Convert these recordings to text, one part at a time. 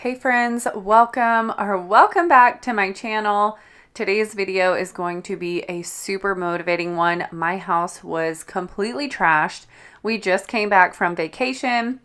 Hey friends, welcome back to my channel. Today's video is going to be a super motivating one. My house was completely trashed. We just came back from vacation.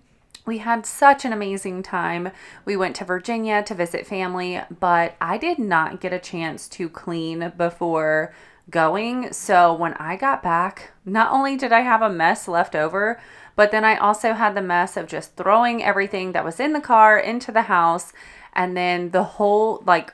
We had such an amazing time. We went to Virginia to visit family, but I did not get a chance to clean before going. So when I got back, not only did I have a mess left over, but then I also had the mess of just throwing everything that was in the car into the house. And then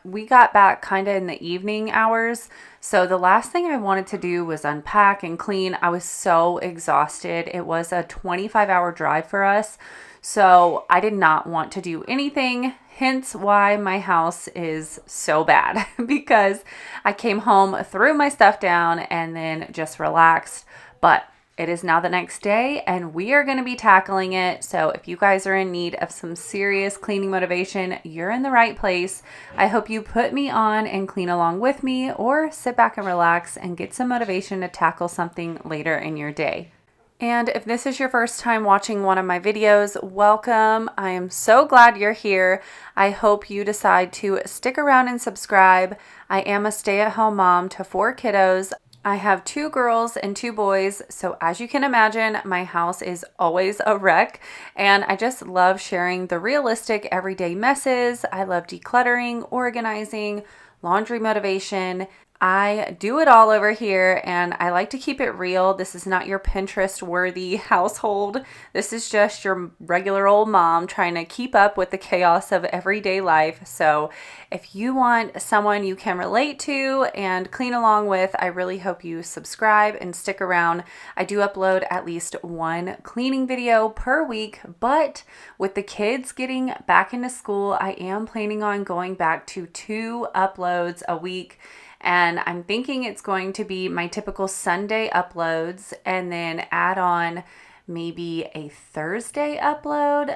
we got back kind of in the evening hours. So the last thing I wanted to do was unpack and clean. I was so exhausted. It was a 25-hour drive for us. So I did not want to do anything, hence why my house is so bad because I came home, threw my stuff down, and then just relaxed. But it is now the next day and we are going to be tackling it. So if you guys are in need of some serious cleaning motivation, you're in the right place. I hope you put me on and clean along with me, or sit back and relax and get some motivation to tackle something later in your day. And if this is your first time watching one of my videos, welcome. I am so glad you're here. I hope you decide to stick around and subscribe. I am a stay-at-home mom to 4 kiddos. I have 2 girls and 2 boys, so as you can imagine, my house is always a wreck, and I just love sharing the realistic everyday messes. I love decluttering, organizing, laundry motivation. I do it all over here, and I like to keep it real. This is not your Pinterest-worthy household. This is just your regular old mom trying to keep up with the chaos of everyday life. So if you want someone you can relate to and clean along with, I really hope you subscribe and stick around. I do upload at least 1 cleaning video per week, but with the kids getting back into school, I am planning on going back to 2 uploads a week. And I'm thinking it's going to be my typical Sunday uploads and then add on maybe a Thursday upload.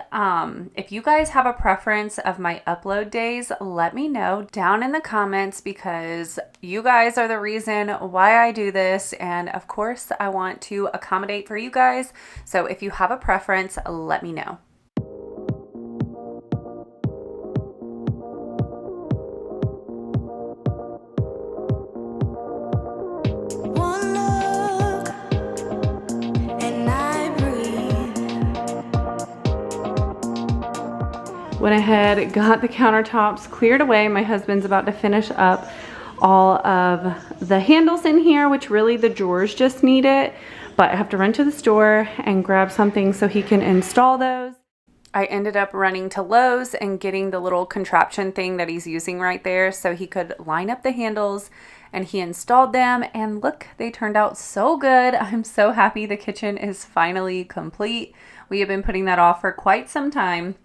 If you guys have a preference of my upload days, let me know down in the comments, because you guys are the reason why I do this. And of course, I want to accommodate for you guys. So if you have a preference, let me know. Went ahead, got the countertops cleared away. My husband's about to finish up all of the handles in here, which really the drawers just need it. But I have to run to the store and grab something so he can install those. I ended up running to Lowe's and getting the little contraption thing that he's using right there so he could line up the handles, and he installed them, and look, they turned out so good. I'm so happy the kitchen is finally complete. We have been putting that off for quite some time.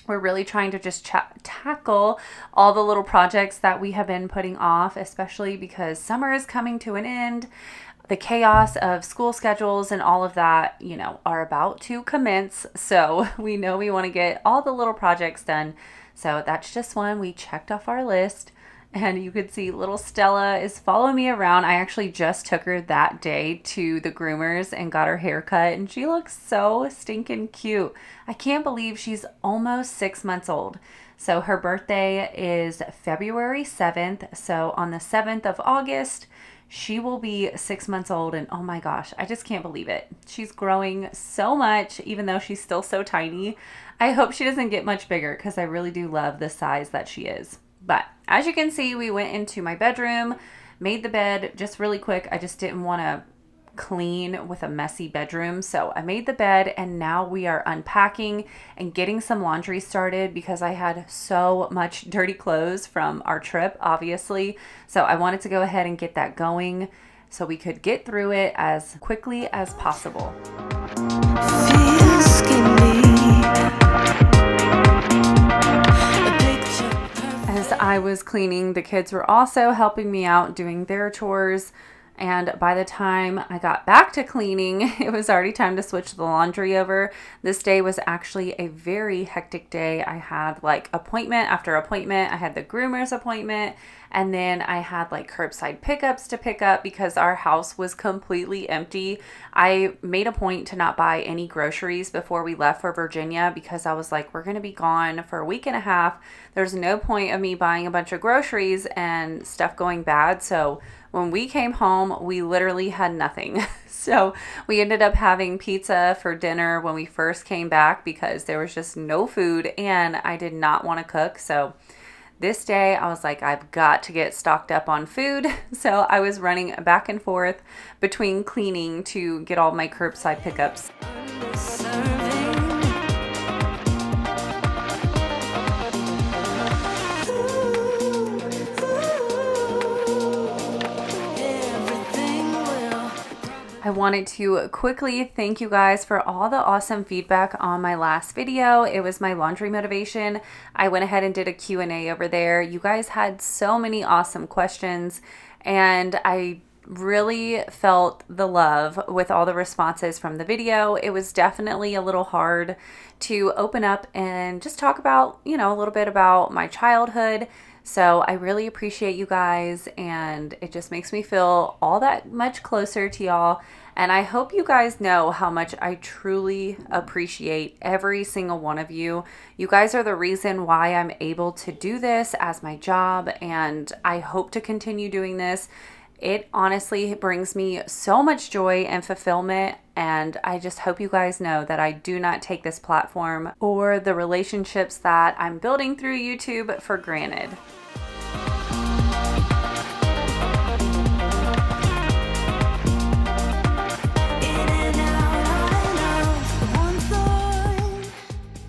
We're really trying to just tackle all the little projects that we have been putting off, especially because summer is coming to an end. The chaos of school schedules and all of that, are about to commence. So we know we want to get all the little projects done. So that's just one we checked off our list. And you could see little Stella is following me around. I actually just took her that day to the groomers and got her hair cut, and she looks so stinking cute. I can't believe she's almost 6 months old. So her birthday is February 7th. So on the 7th of August, she will be 6 months old, and oh my gosh, I just can't believe it. She's growing so much, even though she's still so tiny. I hope she doesn't get much bigger because I really do love the size that she is. But as you can see, we went into my bedroom, made the bed just really quick. I just didn't want to clean with a messy bedroom. So I made the bed, and now we are unpacking and getting some laundry started because I had so much dirty clothes from our trip, obviously. So I wanted to go ahead and get that going so we could get through it as quickly as possible. As I was cleaning, the kids were also helping me out doing their chores. And by the time I got back to cleaning, it was already time to switch the laundry over. This day was actually a very hectic day. I had like appointment after appointment. I had the groomer's appointment, and then I had like curbside pickups to pick up because our house was completely empty. I made a point to not buy any groceries before we left for Virginia because I was like, we're going to be gone for a week and a half. There's no point of me buying a bunch of groceries and stuff going bad. So when we came home, we literally had nothing. So we ended up having pizza for dinner when we first came back because there was just no food and I did not want to cook. So this day I was like, I've got to get stocked up on food. So I was running back and forth between cleaning to get all my curbside pickups. I wanted to quickly thank you guys for all the awesome feedback on my last video. It was my laundry motivation. I went ahead and did a Q&A over there. You guys had so many awesome questions, and I really felt the love with all the responses from the video. It was definitely a little hard to open up and just talk about, a little bit about my childhood. So I really appreciate you guys, and it just makes me feel all that much closer to y'all. And I hope you guys know how much I truly appreciate every single one of you. You guys are the reason why I'm able to do this as my job, and I hope to continue doing this. It honestly brings me so much joy and fulfillment, and I just hope you guys know that I do not take this platform or the relationships that I'm building through YouTube for granted.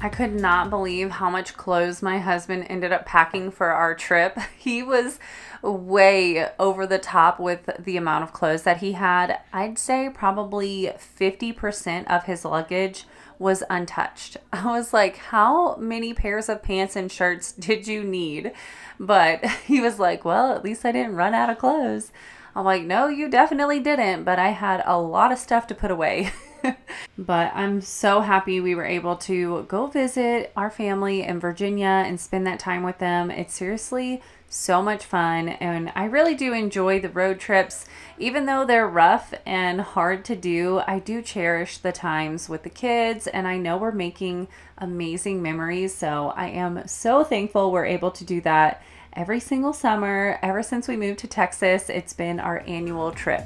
I could not believe how much clothes my husband ended up packing for our trip. He was way over the top with the amount of clothes that he had. I'd say probably 50% of his luggage was untouched. I was like, how many pairs of pants and shirts did you need? But he was like, well, at least I didn't run out of clothes. I'm like, no, you definitely didn't, but I had a lot of stuff to put away. But I'm so happy we were able to go visit our family in Virginia and spend that time with them. It's seriously so much fun, and I really do enjoy the road trips. Even though they're rough and hard to do, I do cherish the times with the kids, and I know we're making amazing memories. So I am so thankful we're able to do that every single summer. Ever since we moved to Texas, it's been our annual trip.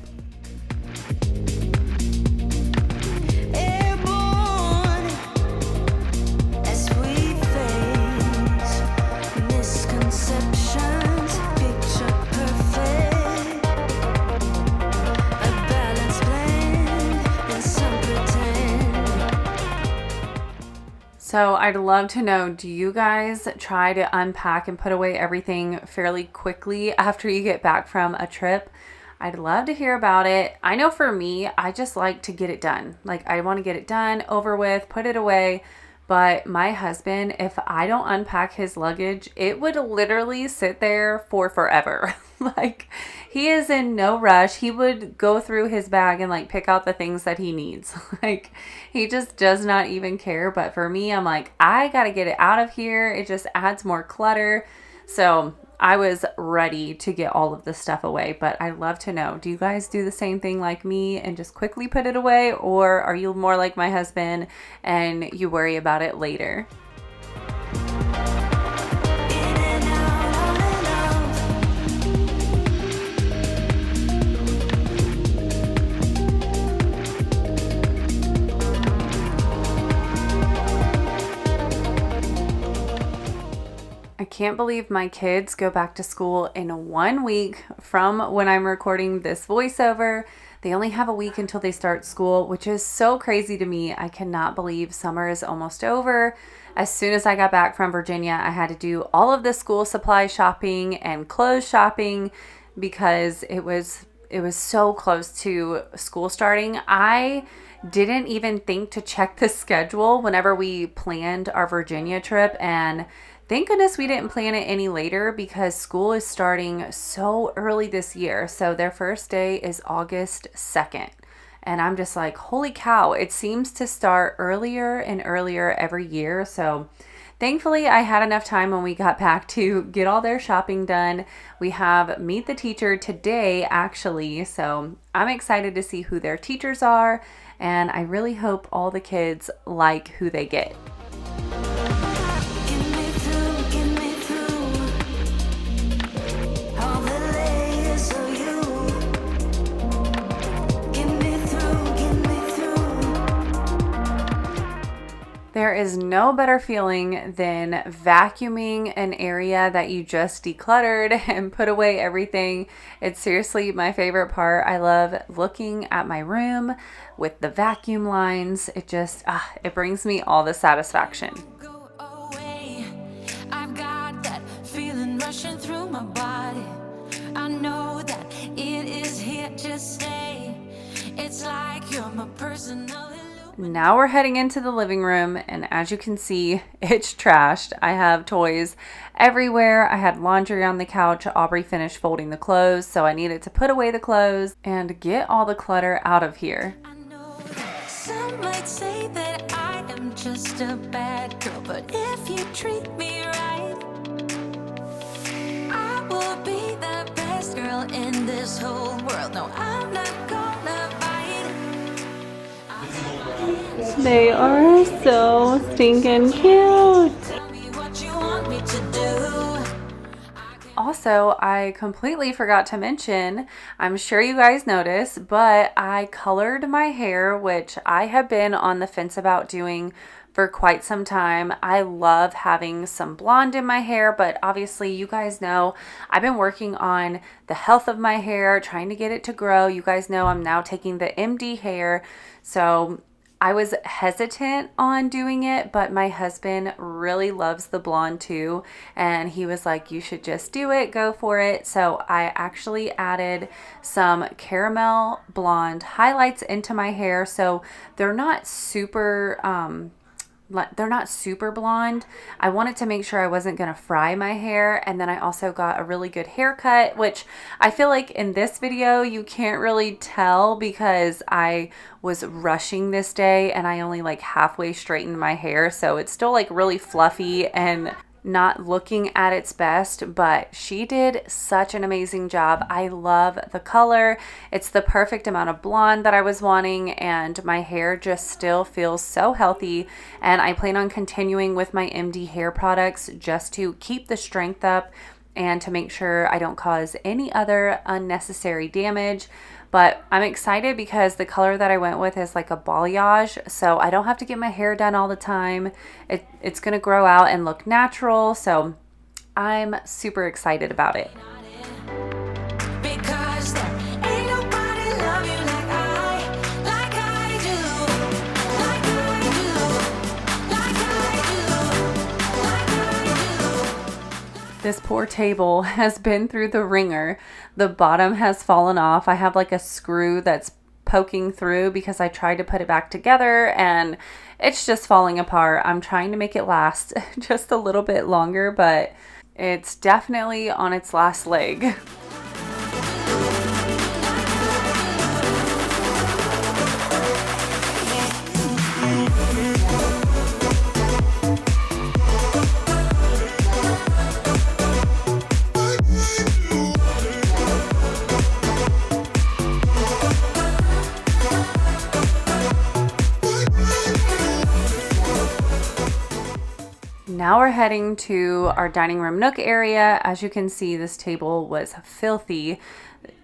So I'd love to know, do you guys try to unpack and put away everything fairly quickly after you get back from a trip? I'd love to hear about it. I know for me, I just like to get it done. Like, I want to get it done, over with, put it away. But my husband, if I don't unpack his luggage, it would literally sit there for forever. Like, he is in no rush. He would go through his bag and like pick out the things that he needs. Like, he just does not even care. But for me, I'm like, I got to get it out of here. It just adds more clutter. So I was ready to get all of this stuff away, but I'd love to know, do you guys do the same thing like me and just quickly put it away? Or are you more like my husband and you worry about it later? I can't believe my kids go back to school in 1 week from when I'm recording this voiceover. They only have a week until they start school, which is so crazy to me. I cannot believe summer is almost over. As soon as I got back from Virginia, I had to do all of the school supply shopping and clothes shopping because it was so close to school starting. I didn't even think to check the schedule whenever we planned our Virginia trip, and thank goodness we didn't plan it any later because school is starting so early this year. So their first day is August 2nd. And I'm just like, holy cow, it seems to start earlier and earlier every year. So thankfully, I had enough time when we got back to get all their shopping done. We have Meet the Teacher today, actually. So I'm excited to see who their teachers are. And I really hope all the kids like who they get. There is no better feeling than vacuuming an area that you just decluttered and put away everything. It's seriously my favorite part. I love looking at my room with the vacuum lines. It just, it brings me all the satisfaction. I've got that feeling rushing through my body. I know that it is here to stay. It's like you're my personal. Now we're heading into the living room, and as you can see, it's trashed. I have toys everywhere. I had laundry on the couch. Aubrey finished folding the clothes, so I needed to put away the clothes and get all the clutter out of here. I know that some might say that I am just a bad girl, but if you treat me right, I will be the best girl in this whole world. No, I'm not gonna bite. They are so stinking cute. Tell me what you want me to do. Also, I completely forgot to mention, I'm sure you guys noticed, but I colored my hair, which I have been on the fence about doing for quite some time. I love having some blonde in my hair, but obviously you guys know I've been working on the health of my hair, trying to get it to grow. You guys know I'm now taking the MD hair, so I was hesitant on doing it, but my husband really loves the blonde too, and he was like, you should just do it, go for it. So I actually added some caramel blonde highlights into my hair, so they're not super blonde. I wanted to make sure I wasn't going to fry my hair. And then I also got a really good haircut, which I feel like in this video you can't really tell because I was rushing this day and I only like halfway straightened my hair. So it's still like really fluffy and not looking at its best, but she did such an amazing job. I love the color. It's the perfect amount of blonde that I was wanting, and my hair just still feels so healthy. And I plan on continuing with my MD hair products just to keep the strength up and to make sure I don't cause any other unnecessary damage. But I'm excited because the color that I went with is like a balayage, so I don't have to get my hair done all the time. It's going to grow out and look natural, so I'm super excited about it. Because there ain't nobody love you like I do, like I do, like I do, like I do. This poor table has been through the ringer. The bottom has fallen off. I have like a screw that's poking through because I tried to put it back together and it's just falling apart. I'm trying to make it last just a little bit longer, but it's definitely on its last leg. Now we're heading to our dining room nook area. As you can see, this table was filthy.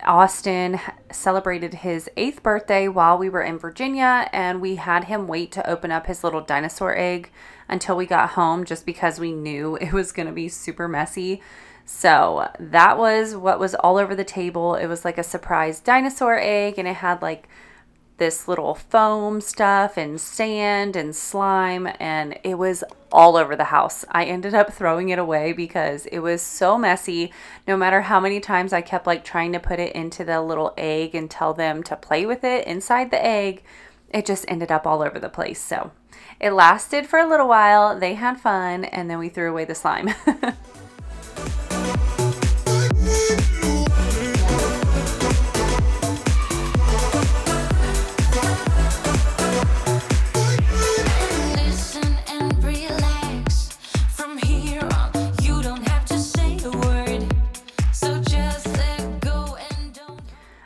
Austin celebrated his 8th birthday while we were in Virginia, and we had him wait to open up his little dinosaur egg until we got home just because we knew it was going to be super messy. So that was what was all over the table. It was like a surprise dinosaur egg, and it had like this little foam stuff and sand and slime, and it was all over the house. I ended up throwing it away because it was so messy. No matter how many times I kept like trying to put it into the little egg and tell them to play with it inside the egg, it just ended up all over the place. So it lasted for a little while. They had fun, and then we threw away the slime.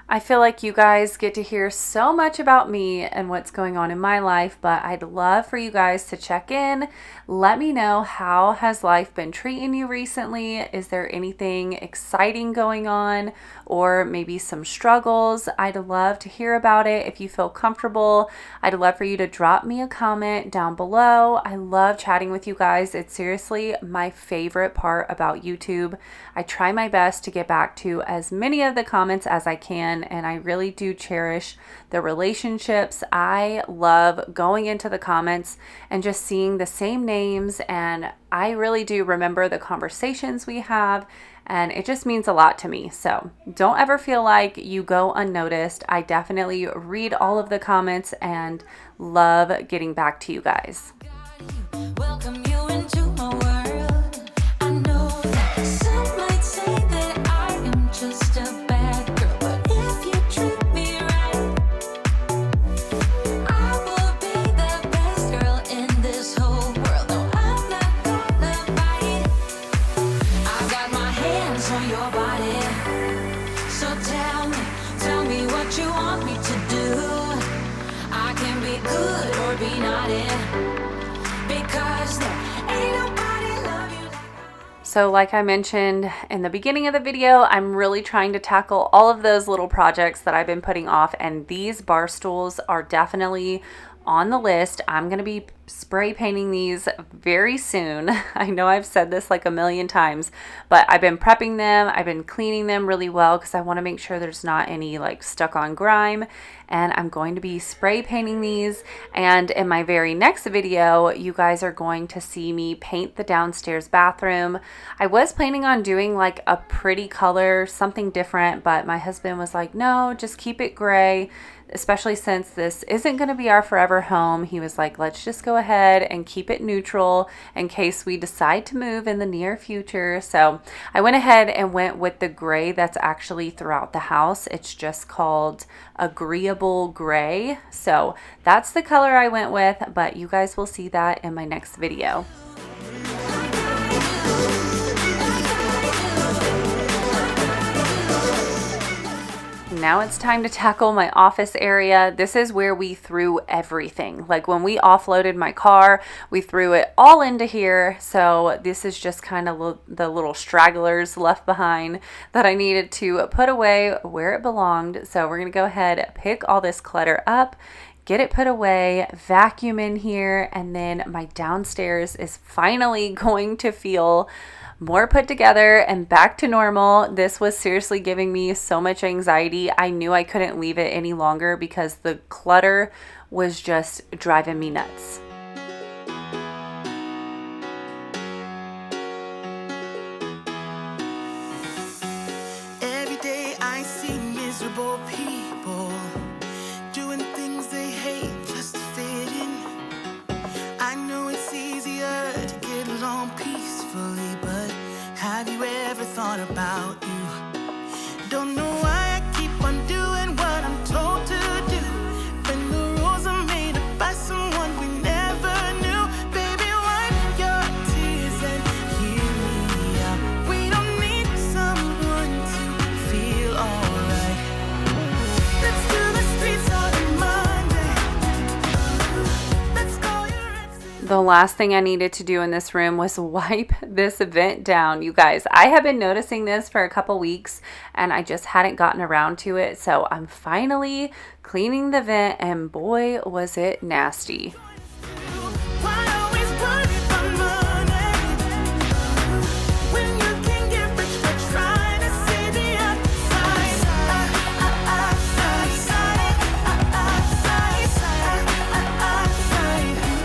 I feel like you guys get to hear so much about me and what's going on in my life, but I'd love for you guys to check in. Let me know, how has life been treating you recently? Is there anything exciting going on, or maybe some struggles? I'd love to hear about it. If you feel comfortable, I'd love for you to drop me a comment down below. I love chatting with you guys. It's seriously my favorite part about YouTube. I try my best to get back to as many of the comments as I can, and I really do cherish the relationships. I love going into the comments and just seeing the same names, and I really do remember the conversations we have, and it just means a lot to me. So don't ever feel like you go unnoticed. I definitely read all of the comments and love getting back to you guys. Welcome you into my world. I know that some might say that I am just a bad girl, but if you treat me right, I will be the best girl in this whole world. No, I'm not gonna fight. I got my hands on your body, so tell me what you want me to do. I can be good or be naughty, because there ain't nobody love you like I. So like I mentioned in the beginning of the video, I'm really trying to tackle all of those little projects that I've been putting off, and these bar stools are definitely on the list. I'm going to be spray painting these very soon. I know I've said this like a million times, but I've been prepping them. I've been cleaning them really well because I want to make sure there's not any like stuck on grime, and I'm going to be spray painting these. And in my very next video, you guys are going to see me paint the downstairs bathroom. I was planning on doing like a pretty color, something different, but my husband was like, no, just keep it gray, especially since this isn't going to be our forever home. He was like, let's just go ahead and keep it neutral in case we decide to move in the near future. So I went ahead and went with the gray that's actually throughout the house. It's just called Agreeable Gray. So that's the color I went with, but you guys will see that in my next video. Now it's time to tackle my office area. This is where we threw everything. Like when we offloaded my car, we threw it all into here. So this is just kind of the little stragglers left behind that I needed to put away where it belonged. So we're gonna go ahead, pick all this clutter up, get it put away, vacuum in here, and then my downstairs is finally going to feel more put together and back to normal. This was seriously giving me so much anxiety. I knew I couldn't leave it any longer because the clutter was just driving me nuts. Every day I see miserable people doing things they hate just to fit in. I know it's easier to get along peacefully, but have you ever thought about you? Don't know why I keep on doing what I'm told to do, when the rules are made up by someone we never knew. Baby, wipe your tears and hear me out. We don't need someone to feel alright. Let's do the streets on Monday. Let's call your exes. The last thing I needed to do in this room was wipe this vent down. You guys, I have been noticing this for a couple weeks and I just hadn't gotten around to it. So I'm finally cleaning the vent, and boy, was it nasty. Why always put it on Monday when you can get rich by trying to see the outside?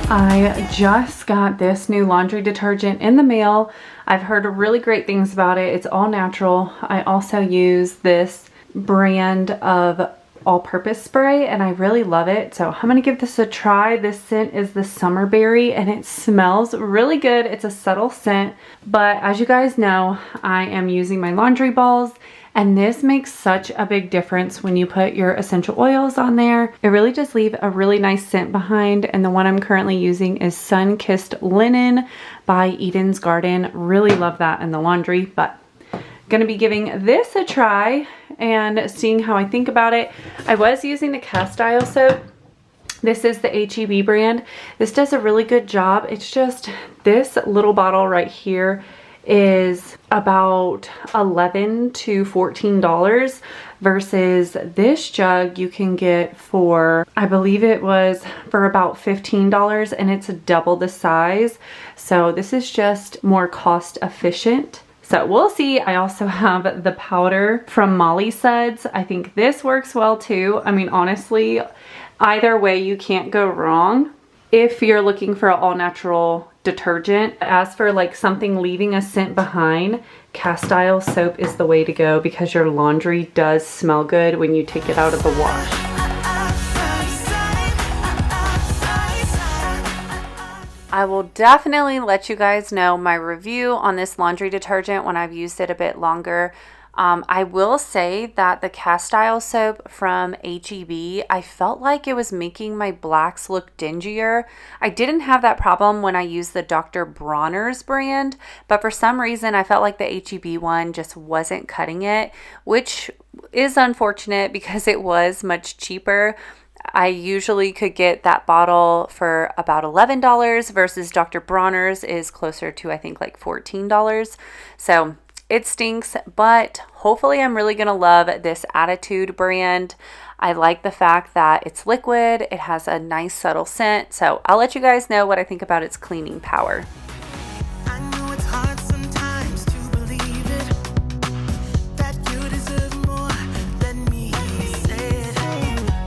I just got this new laundry detergent in the mail. I've heard really great things about it. It's all natural. I also use this brand of all-purpose spray, and I really love it. So I'm gonna give this a try. This scent is the Summerberry, and it smells really good. It's a subtle scent, but as you guys know, I am using my laundry balls, and this makes such a big difference when you put your essential oils on there. It really does leave a really nice scent behind, and the one I'm currently using is Sun-Kissed Linen by Eden's Garden. Really love that in the laundry, but gonna be giving this a try and seeing how I think about it. I was using the cast iron soap. This is the HEB brand. This does a really good job. It's just this little bottle right here is about $11 to $14 versus this jug you can get for, I believe it was for about $15, and it's double the size. So this is just more cost efficient. So we'll see. I also have the powder from Molly Suds. I think this works well too. I mean, honestly, either way you can't go wrong if you're looking for an all-natural detergent. As for like something leaving a scent behind, cast iron soap is the way to go because your laundry does smell good when you take it out of the wash. I will definitely let you guys know my review on this laundry detergent when I've used it a bit longer. I will say that the cast iron soap from HEB, I felt like it was making my blacks look dingier. I didn't have that problem when I used the Dr. Bronner's brand, but for some reason I felt like the HEB one just wasn't cutting it, which is unfortunate because it was much cheaper. I usually could get that bottle for about $11 versus Dr. Bronner's is closer to, I think, like $14. So it stinks, but hopefully I'm really going to love this Attitude brand. I like the fact that it's liquid. It has a nice subtle scent. So I'll let you guys know what I think about its cleaning power. I know it's hard sometimes to believe it, that you deserve more than me. Say it.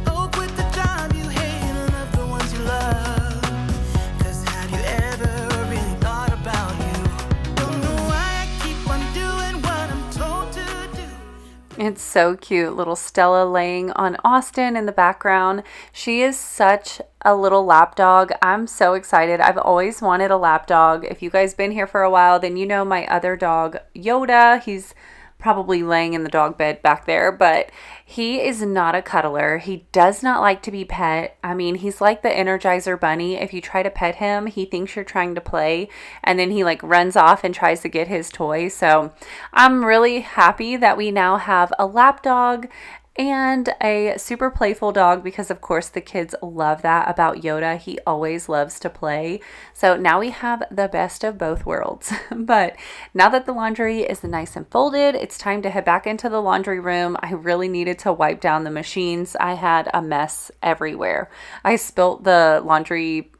Oh, quit the job you hate and love the ones you love. 'Cause have you ever really thought about you? Don't know why I keep on doing what I'm told to do. It's so cute. Little Stella laying on Austin in the background. She is such a little lap dog. I'm so excited. I've always wanted a lap dog. If you guys been here for a while, then you know my other dog, Yoda. He's probably laying in the dog bed back there, but he is not a cuddler. He does not like to be pet. I mean, he's like the Energizer Bunny. If you try to pet him, he thinks you're trying to play, and then he like runs off and tries to get his toy. So I'm really happy that we now have a lap dog and a super playful dog because of course the kids love that about Yoda. He always loves to play. So now we have the best of both worlds. But now that the laundry is nice and folded, it's time to head back into the laundry room. I really needed to wipe down the machines. I had a mess everywhere. I spilt the laundry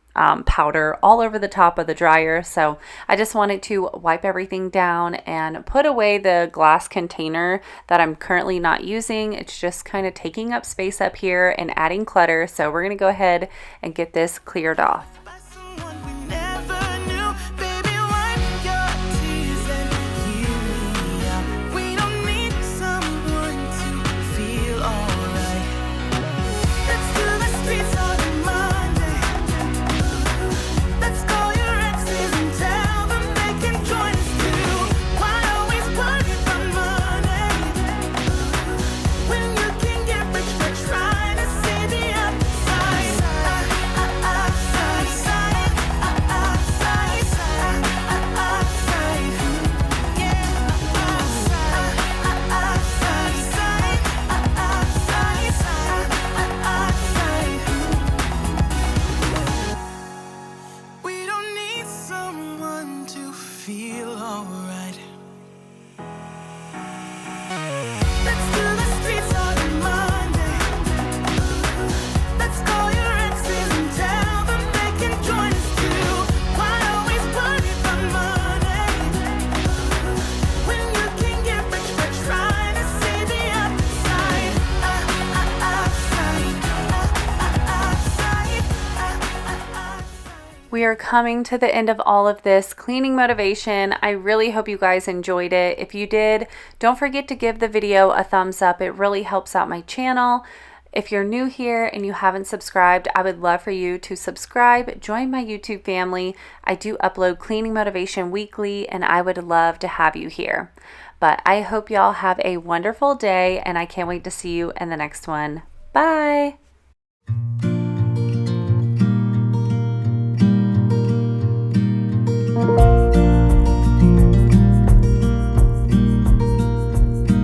powder all over the top of the dryer. So I just wanted to wipe everything down and put away the glass container that I'm currently not using. It's just kind of taking up space up here and adding clutter. So we're going to go ahead and get this cleared off. By someone we never knew. Baby, wipe your tears and hear me out. We don't need someone to feel alright. Let's do the streets on Monday. Let's call your exes and tell them they can join us too. Why always worry about money when you can get rich for trying to see the upside? We don't need someone to feel alright. Let's do the streets on Monday. Let's call your exes and tell them they can join us too. Why always worry about money when you can get rich for trying to see the upside? We are coming to the end of all of this cleaning motivation. I really hope you guys enjoyed it. If you did, don't forget to give the video a thumbs up. It really helps out my channel. If you're new here and you haven't subscribed, I would love for you to subscribe, join my YouTube family. I do upload cleaning motivation weekly, and I would love to have you here. But I hope y'all have a wonderful day, and I can't wait to see you in the next one. Bye.